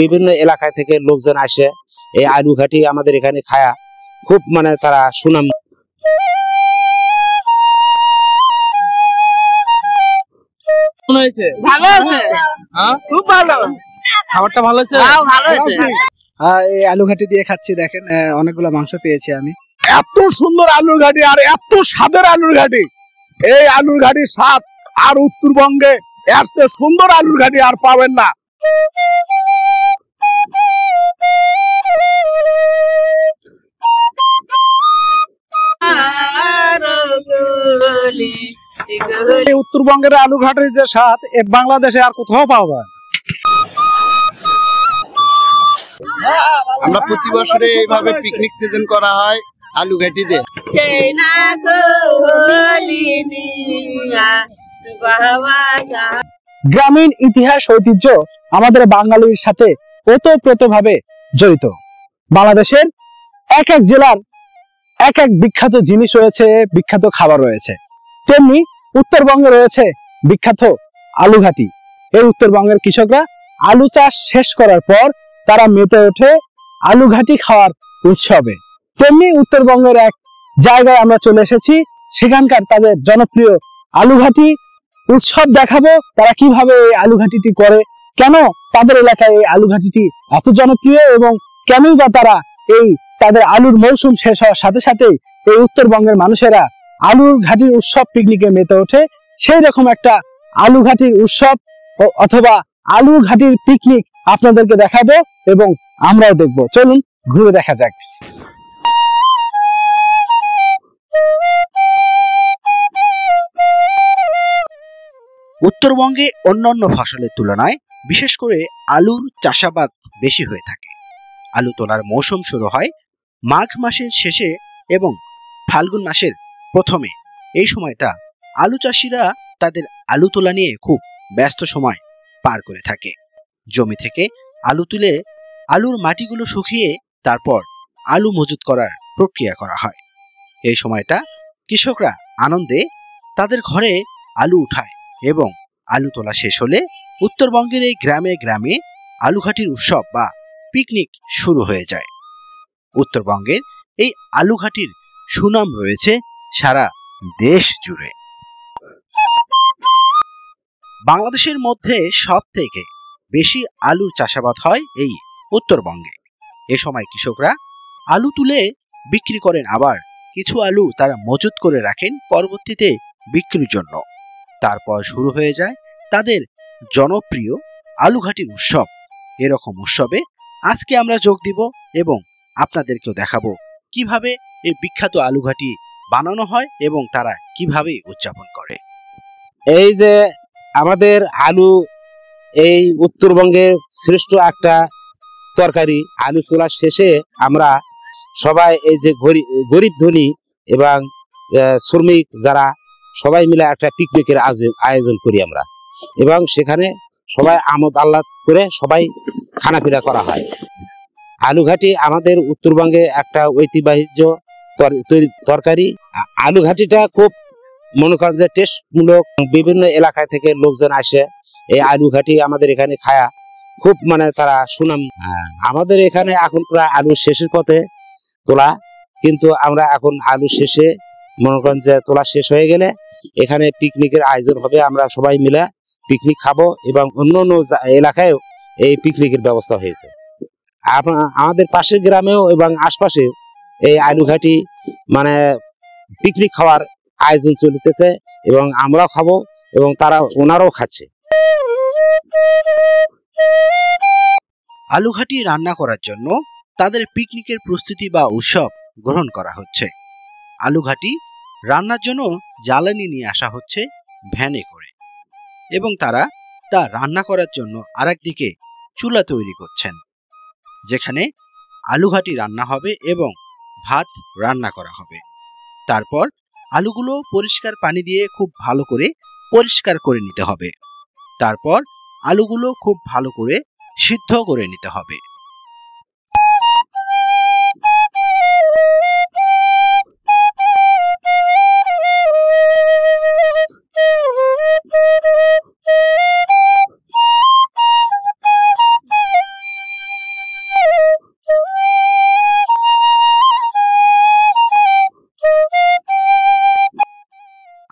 বিভিন্ন এলাকা থেকে লোকজন আসে এই আলু ঘাটি আমাদের এখানে খায়া খুব মানে তারা সুনাম। ভালো হয়েছে, খুব ভালো, খাবারটা ভালো হয়েছে, ভালো হয়েছে। এই আলু ঘাটি দিয়ে খাচ্ছি, দেখেন অনেকগুলো মাংস পেয়েছি আমি। এত সুন্দর আলুর ঘাটি আর এত স্বাদের আলুর ঘাটি, এই আলুর ঘাটির স্বাদ আর উত্তরবঙ্গে এর চেয়ে সুন্দর আলুর ঘাটি আর পাবেন না। উত্তরবঙ্গের আলু ঘাটির যে স্বাদ বাংলাদেশে আর কোথাও পাওয়া যায়। আমরা প্রতি বছরে এইভাবে পিকনিক সিজন করা হয় আলু ঘাটি দিয়ে। গ্রামীণ ইতিহাস ঐতিহ্য আমাদের বাঙালির সাথে ওতপ্রোতভাবে জড়িত। বাংলাদেশের এক এক জেলার এক এক বিখ্যাত জিনিস রয়েছে, বিখ্যাত খাবার রয়েছে। তেমনি উত্তরবঙ্গে রয়েছে বিখ্যাত আলু ঘাটি। এই উত্তরবঙ্গের কৃষকরা আলু চাষ শেষ করার পর তারা মেতে ওঠে আলু ঘাটি খাওয়ার উৎসবে। তেমনি উত্তরবঙ্গের এক জায়গায় আমরা চলে এসেছি, সেখানকার তাদের জনপ্রিয় আলু ঘাটি উৎসব দেখাবো। তারা কিভাবে এই আলু ঘাটিটি করে, কেন তাদের এলাকায় এই আলু ঘাটিটি এত জনপ্রিয় এবং কেনই বা তারা এই তাদের আলুর মৌসুম শেষ হওয়ার সাথে সাথে এই উত্তরবঙ্গের মানুষেরা আলুর ঘাটির উৎসব পিকনিকে মেতে ওঠে। সেই রকম একটা আলু ঘাটির উৎসব অথবা আলু ঘাটির পিকনিক আপনাদেরকে দেখাবো এবং আমরাও দেখবো। চলুন ঘুরে দেখা যাক। উত্তরবঙ্গে অন্যান্য ফসলের তুলনায় বিশেষ করে আলুর চাষাবাদ বেশি হয়ে থাকে। আলু তোলার মৌসুম শুরু হয় মাঘ মাসের শেষে এবং ফাল্গুন মাসের প্রথমে। এই সময়টা আলু চাষিরা তাদের আলু তোলা নিয়ে খুব ব্যস্ত সময় পার করে থাকে। জমি থেকে আলু তুলে আলুর মাটিগুলো শুকিয়ে তারপর আলু মজুত করার প্রক্রিয়া করা হয়। এই সময়টা কৃষকরা আনন্দে তাদের ঘরে আলু উঠায় এবং আলু তোলা শেষ হলে উত্তরবঙ্গের এই গ্রামে গ্রামে আলু ঘাটির উৎসব বা পিকনিক শুরু হয়ে যায়। উত্তরবঙ্গের এই আলু ঘাটির সুনাম রয়েছে সারা দেশ জুড়ে। বাংলাদেশের মধ্যে সব থেকে বেশি আলুর চাষাবাদ হয় এই উত্তরবঙ্গে। এ সময় কৃষকরা আলু তুলে বিক্রি করেন, আবার কিছু আলু তারা মজুত করে রাখেন পরবর্তীতে বিক্রির জন্য। তারপর শুরু হয়ে যায় তাদের জনপ্রিয় আলু ঘাটির উৎসব। এরকম উৎসবে আজকে আমরা যোগ দিব এবং আপনাদেরকেও দেখাবো কিভাবে এই বিখ্যাত আলু ঘাটি বানানো হয় এবং তারা কিভাবে উদযাপন করে। এই যে আমাদের আলু এই উত্তরবঙ্গের শ্রেষ্ঠ একটা তরকারি। আলু তোলার শেষে আমরা সবাই এই যে গরিব ধনী এবং শ্রমিক যারা সবাই মিলে একটা পিকনিকের আয়োজন করি আমরা, এবং সেখানে সবাই আমোদ আহ্লাদ করে সবাই খানাপিনা করা হয়। আলু ঘাটি আমাদের উত্তরবঙ্গে একটা ঐতিহ্য তরকারি। আলু ঘাটিটা খুব মনে করেন যে টেস্টমূলক। বিভিন্ন এলাকা থেকে লোকজন আসে এই আলু ঘাটি আমাদের এখানে খায়া খুব মানে তারা সুনাম। আমাদের এখানে এখন প্রায় আলু শেষের পথে তোলা, কিন্তু আমরা এখন আলু শেষে মনে করেন যে তোলা শেষ হয়ে গেলে এখানে পিকনিকের আয়োজন হবে। আমরা সবাই মিলে পিকনিক খাবো এবং অন্য অন্য এলাকায়ও এই পিকনিকের ব্যবস্থা হয়েছে। আমাদের পাশের গ্রামেও এবং আশপাশে এই আলু ঘাটি মানে পিকনিক খাওয়ার আয়োজন চলতেছে এবং আমরাও খাবো এবং ওনারাও খাচ্ছে। আলু ঘাটি রান্না করার জন্য তাদের পিকনিকের প্রস্তুতি বা উৎসব গ্রহণ করা হচ্ছে। আলু ঘাটি রান্নার জন্য জ্বালানি নিয়ে আসা হচ্ছে ভ্যানে করে এবং তারা তা রান্না করার জন্য আরেকদিকে চুলা তৈরি করছেন, যেখানে আলু ঘাটি রান্না হবে এবং ভাত রান্না করা হবে। তারপর আলুগুলো পরিষ্কার পানি দিয়ে খুব ভালো করে পরিষ্কার করে নিতে হবে। তারপর আলুগুলো খুব ভালো করে সিদ্ধ করে নিতে হবে।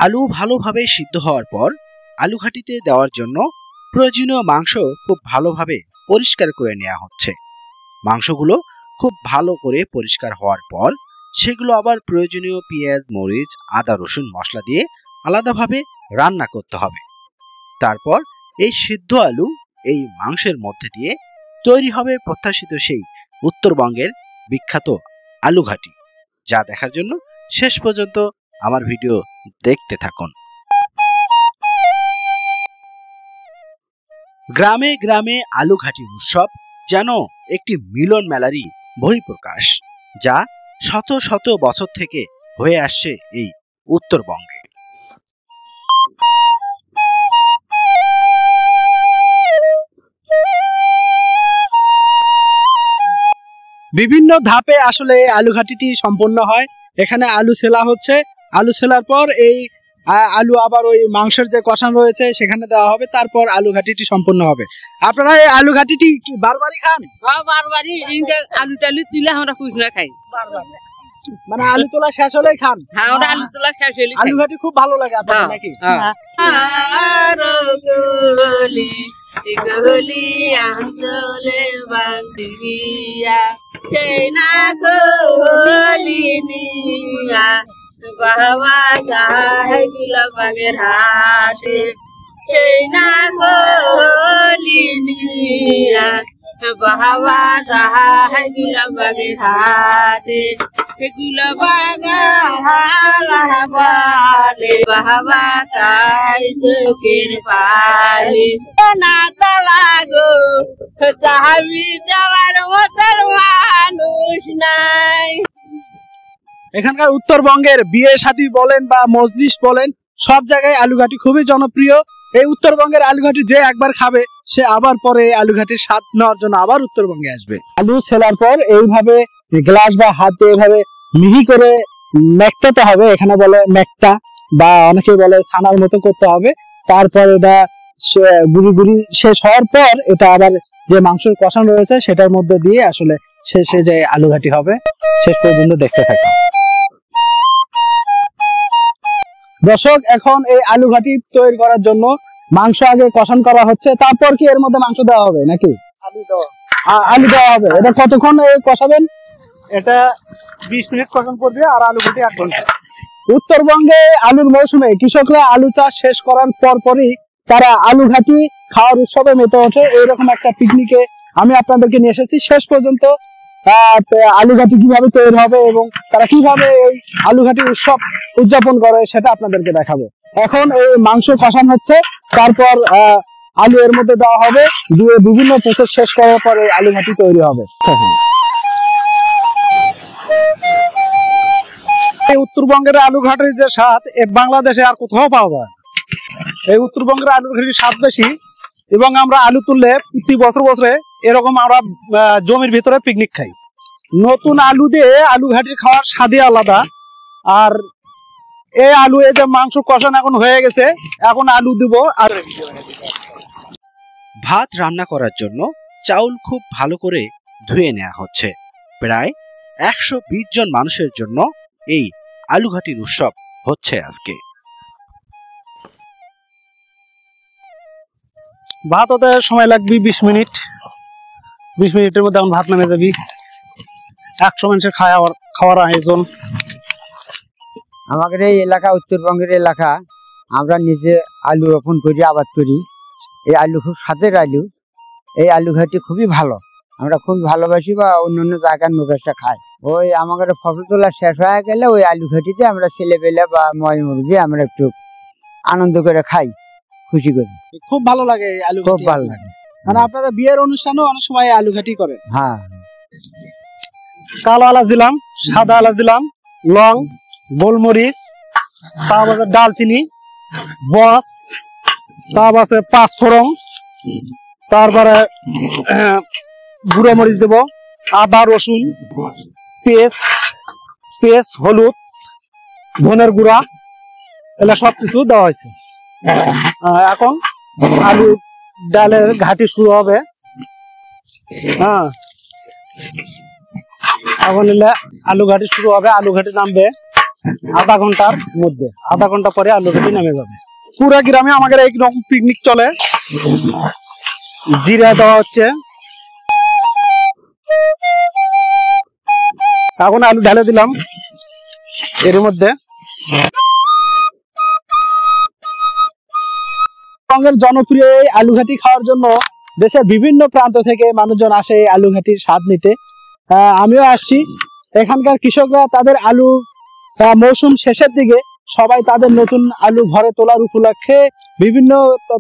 আলু ভালোভাবে সিদ্ধ হওয়ার পর আলু ঘাটিতে দেওয়ার জন্য প্রয়োজনীয় মাংস খুব ভালোভাবে পরিষ্কার করে নেওয়া হচ্ছে। মাংসগুলো খুব ভালো করে পরিষ্কার হওয়ার পর সেগুলো আবার প্রয়োজনীয় পেঁয়াজ, মরিচ, আদা, রসুন মশলা দিয়ে আলাদাভাবে রান্না করতে হবে। তারপর এই সিদ্ধ আলু এই মাংসের মধ্যে দিয়ে তৈরি হবে প্রত্যাশিত সেই উত্তরবঙ্গের বিখ্যাত আলু ঘাটি, যা দেখার জন্য শেষ পর্যন্ত আমার ভিডিও দেখতে থাকুন। গ্রামে গ্রামে আলু ঘাটি উৎসব যেন একটি মিলন মেলারই বহিঃপ্রকাশ, যা শত শত বছর থেকে হয়ে আসছে এই উত্তরবঙ্গে। বিভিন্ন ধাপে আসলে এই আলু ঘাটিটি সম্পন্ন হয়। এখানে আলু ছেলা হচ্ছে, আলু ছেলার পর এই আলু আবার ওই মাংসের যে কষান রয়েছে সেখানে দেওয়া হবে, তারপর আলু ঘাটিটি সম্পন্ন হবে। আপনারা এই আলু ঘাটিটি কি বারবারই খান? বারবারই আলু টালু তুলে আমরা খুশনা খাই। মানে আলু তোলা শেষ হলেই খান? হ্যাঁ, আমরা আলু তোলা শেষ হলে আলু ঘাটি খুব ভালো লাগে আপনাদের নাকি? গলি আঞ্চলে বান্দিয়া সেই না গলি নিয়া বাবা যায় গুলা বাগের হাটে সেই না গলি নিয়া বাবা যায় গুলা বাগের হাটে গুলা বাগা হালে বাবা তাই চোখের পালে না তালাগো চাবি দেওয়ার মতন মানুষ নাই। এখানকার উত্তরবঙ্গের বিয়ে শাদী বলেন বা মজলিস বলেন, সব জায়গায় আলু ঘাটি খুবই জনপ্রিয়। এই উত্তরবঙ্গের আলু ঘাটি যে একবার খাবে সে আবার পরে আলু ঘাটির স্বাদ নেওয়ার জন্য আবার উত্তরবঙ্গে আসবে। আলু ছেলার পর এইভাবে গ্লাস বা হাতে এইভাবে মিহি করে মেখতে হবে, এখানে বলে মেকটা বা অনেকে বলে ছানার মতো করতে হবে। তারপর এটা গুড়ি গুড়ি শেষ হওয়ার পর এটা আবার যে মাংসের কষান রয়েছে সেটার মধ্যে দিয়ে আসলে শেষে যে আলু ঘাটি হবে শেষ পর্যন্ত দেখতে থাকে। দর্শক, এখন এই আলু ঘাটি তৈরি করার জন্য মাংস আগে কষান করা হচ্ছে, তারপর কি এর মধ্যে মাংস দেওয়া হবে নাকি? আলু দেওয়া হবে। এটা কতক্ষণ কষাবেন? এটা 20 মিনিট কষান করবে আর আলু ঘাটি 1 ঘন্টা। উত্তরবঙ্গে আলুর মৌসুমে কৃষকরা আলু চাষ শেষ করার পরপরই তারা আলু ঘাটি খাওয়ার উৎসবে মেতে ওঠে। এইরকম একটা পিকনিকে আমি আপনাদেরকে নিয়ে এসেছি। শেষ পর্যন্ত আলু ঘাটি কিভাবে তৈরি হবে এবং তারা কিভাবে এই আলু ঘাটি উৎসব উদযাপন করে সেটা আপনাদেরকে দেখাবো। এখন এই মাংস কষান হচ্ছে, তারপর আলু এর মধ্যে দেওয়া হবে, দিয়ে বিভিন্ন প্রসেস শেষ করার পরে আলু ঘাটি তৈরি হবে। এই উত্তরবঙ্গের আলু ঘাটির যে স্বাদ বাংলাদেশে আর কোথাও পাওয়া যায়। এই উত্তরবঙ্গের আলু ঘাটির স্বাদ বেশি, এবং আমরা আলু তুললে প্রতি বছরে এরকম আমরা জমির ভিতরে পিকনিক খাই। নতুন আলু দিয়ে আলু ঘাটির খাওয়ার স্বাদই আলাদা। আর এই আলু এই যে মাংস কষান এখন হয়ে গেছে, এখন আলু দিব। আর ভাত রান্না করার জন্য চাউল খুব ভালো করে ধুয়ে নেওয়া হচ্ছে। প্রায় 120 জন মানুষের জন্য এই আলু ঘাটির উৎসব হচ্ছে আজকে। ভাত হতে সময় লাগবে 20 মিনিট। 20 মিনিটের মধ্যে এখন ভাত নামে যাবি। 100 মানুষের খাওয়ার আয়োজন। আমাদের এই এলাকা উত্তরবঙ্গের এলাকা, আমরা নিজে আলু রোপণ করি, আবাদ করি। এই আলু খুব স্বাদের আলু। এই আলু ঘাটি খুবই ভালো, আমরা খুব ভালোবাসি বা অন্য জায়গার লোকেরা খায়। ওই আমাদের ফসল তোলা শেষ হয়ে গেলে ওই আলু ঘাটিতে আমরা ছেলেবেলা বা ময় মুরগি আমরা একটু আনন্দ করে খাই, খুশি করি। খুব ভালো লাগে এই আলু খুব ঘাটি। ভালো লাগে। মানে আপনাদের বিয়ের অনুষ্ঠানেও অনেক সময় আলু ঘাটি করে। হ্যাঁ, কালো এলাচ দিলাম, সাদা এলাচ দিলাম, লং, গোলমরিচ, তারপর ডালচিনি, বস, তারপর আছে 5 ফোড়ন, তারপরে গুঁড়ো মরিচ দেব, আদা রসুন পেস্ট, হলুদ, ধনের গুঁড়া, এগুলা সবকিছু দেওয়া হয়েছে। এখন আলু ডালের ঘাটি শুরু হবে। হ্যাঁ, এখন এলে আলু ঘাটি শুরু হবে, আলু ঘাটি নামবে। আধা ঘন্টার মধ্যে, আধা ঘন্টা পরে আলু ঘাটি নেমে যাবে। পুরো গ্রামে আমাদের এইরকম পিকনিক চলে। জিরা দেওয়া হচ্ছে, এখন আলু ঢেলে দিলাম এর মধ্যে। উত্তরবঙ্গের জনপ্রিয় এই আলু ঘাটি খাওয়ার জন্য দেশের বিভিন্ন প্রান্ত থেকে মানুষজন আসে এই আলু ঘাটির স্বাদ নিতে। আমিও আসছি। এখানকার কৃষকরা তাদের আলু মৌসুম শেষের দিকে সবাই তাদের নতুন আলু ঘরে তোলার উপলক্ষে বিভিন্ন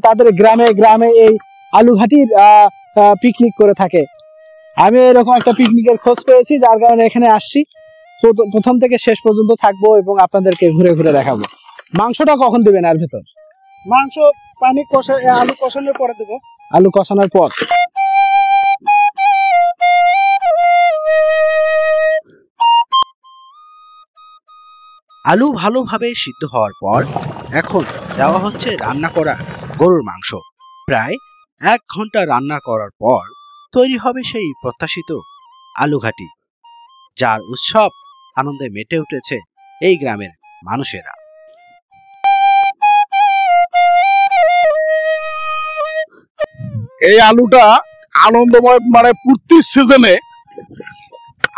তাদের গ্রামে গ্রামে এই আলু ঘাটির পিকনিক করে থাকে। আমি এরকম একটা পিকনিকের খোঁজ পেয়েছি, যার কারণে এখানে আসছি। প্রথম থেকে শেষ পর্যন্ত থাকবো এবং আপনাদেরকে ঘুরে ঘুরে দেখাবো। মাংসটা কখন দিবেন এর ভেতর? মাংস পানি কষা, আলু কষানোর পরে দেবো। আলু কষানোর পর আলু ভালোভাবে সিদ্ধ হওয়ার পর এখন দেওয়া হচ্ছে রান্না করা গরুর মাংস। প্রায় 1 ঘন্টা রান্না করার পর তৈরি হবে সেই প্রত্যাশিত আলু ঘাটি, যার উৎসব আনন্দে মেতে উঠেছে এই গ্রামের মানুষেরা। এই আলুটা আনন্দময়, মানে প্রতি সিজনে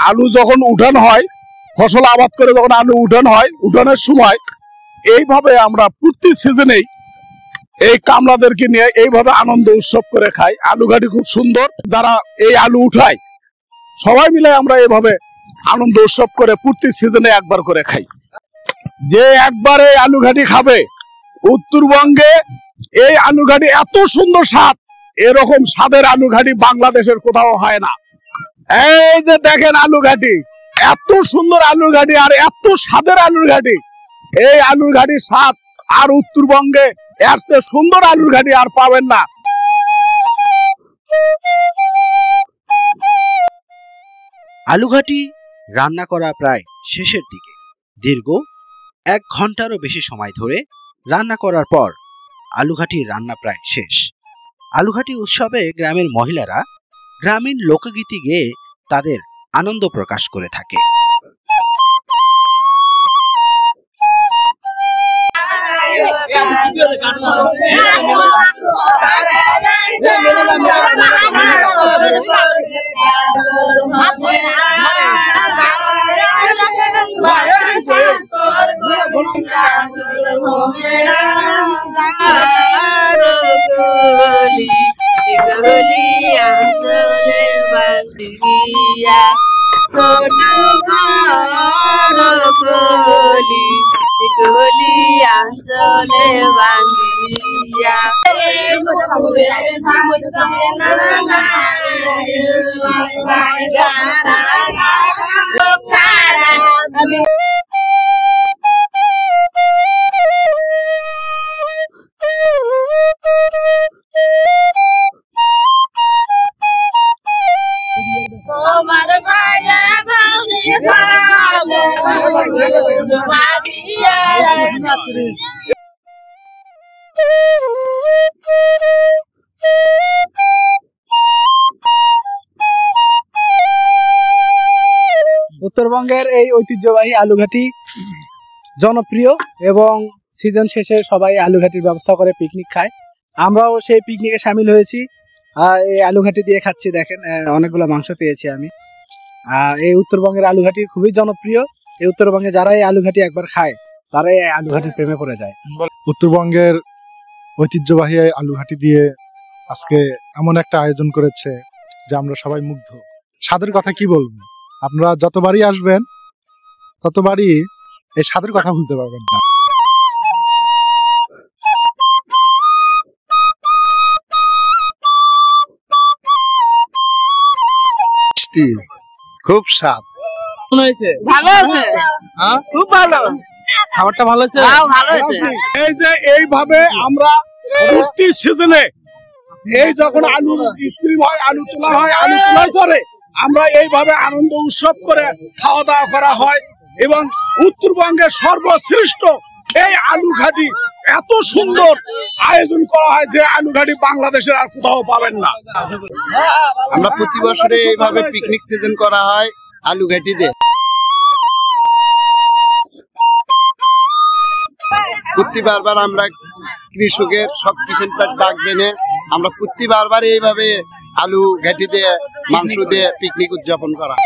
আলু যখন উঠান হয়, ফসল আবাদ করে যখন আলু উঠান হয়, উঠানের সময় এইভাবে আমরা প্রতি সিজনেই এই কামলাদেরকে নিয়ে এইভাবে আনন্দ উৎসব করে খাই। আলু ঘাটি খুব সুন্দর, যারা এই আলু উঠায় সবাই মিলে আমরা এইভাবে আনন্দ উৎসব করে প্রতি সিজনে একবার করে খাই। যে একবার এই আলু ঘাটি খাবে, উত্তরবঙ্গে এই আলু ঘাটি এত সুন্দর স্বাদ, এরকম স্বাদের আলু ঘাটি বাংলাদেশের কোথাও হয় না। এই যে দেখেন আলু ঘাটি, এত সুন্দর আলু ঘাটি আর এত স্বাদের আলুর ঘাটি। এই আলুর ঘাটির স্বাদ আর উত্তরবঙ্গে এর চেয়ে সুন্দর আলুর ঘাটি আর পাবেন না। আলু ঘাটি রান্না করা প্রায় শেষের দিকে। দীর্ঘ 1 ঘন্টারও বেশি সময় ধরে রান্না করার পর আলু ঘাটি রান্না প্রায় শেষ। আলু ঘাটি উৎসবে গ্রামের মহিলারা গ্রামীণ লোকগীতি গেয়ে তাদের আনন্দ প্রকাশ করে থাকে। উত্তরবঙ্গের এই ঐতিহ্যবাহী আলু ঘাটি জনপ্রিয় এবং সিজন শেষে সবাই আলু ঘাটির ব্যবস্থা করে পিকনিক খায়। আমরাও সেই পিকনিকে সামিল হয়েছি। এই আলু ঘাটি দিয়ে খাচ্ছি, দেখেন অনেকগুলো মাংস পেয়েছি আমি। এই উত্তরবঙ্গের আলু ঘাটি খুবই জনপ্রিয়। এই উত্তরবঙ্গে যারা এই আলু ঘাটি একবার খায় তারাই এই আলু ঘাটির প্রেমে পড়ে যায়। উত্তরবঙ্গের ঐতিহ্যবাহী আলু ঘাটি দিয়ে আজকে এমন একটা আয়োজন করেছে যে আমরা সবাই মুগ্ধ। স্বাদের কথা কি বলবো, আপনারা যতবারই আসবেন ততবারই এই স্বাদের কথা ভুলতে পারবেন না। খুব স্বাদ হয়েছে, ভালো হয়েছে, খুব ভালো, খাবারটা ভালো হয়েছে, ভালো হয়েছে। এই যে এইভাবে আমরা প্রতি সিজনে এই যখন আলু স্ক্রিম হয়, আলু তোলা হয়, আলু তোলার পরে আমরা এইভাবে আনন্দ উৎসব করে খাওয়া দাওয়া করা হয়। এবং উত্তরবঙ্গের সর্বশ্রেষ্ঠ এই আলু ঘাটি এত সুন্দর আয়োজন করা হয় যে আলু ঘাটি বাংলাদেশের আর কোথাও পাবেন না। আমরা প্রতি বছরে এইভাবে পিকনিক সিজন করা হয় আলু ঘাটি দিয়ে। প্রতি বারবার আমরা কৃষকের সব কিষেন পেট বাগ দেনে আমরা প্রতি বারবার এইভাবে আলু ঘাটি দিয়ে মাংস দিয়ে পিকনিক উদযাপন করা।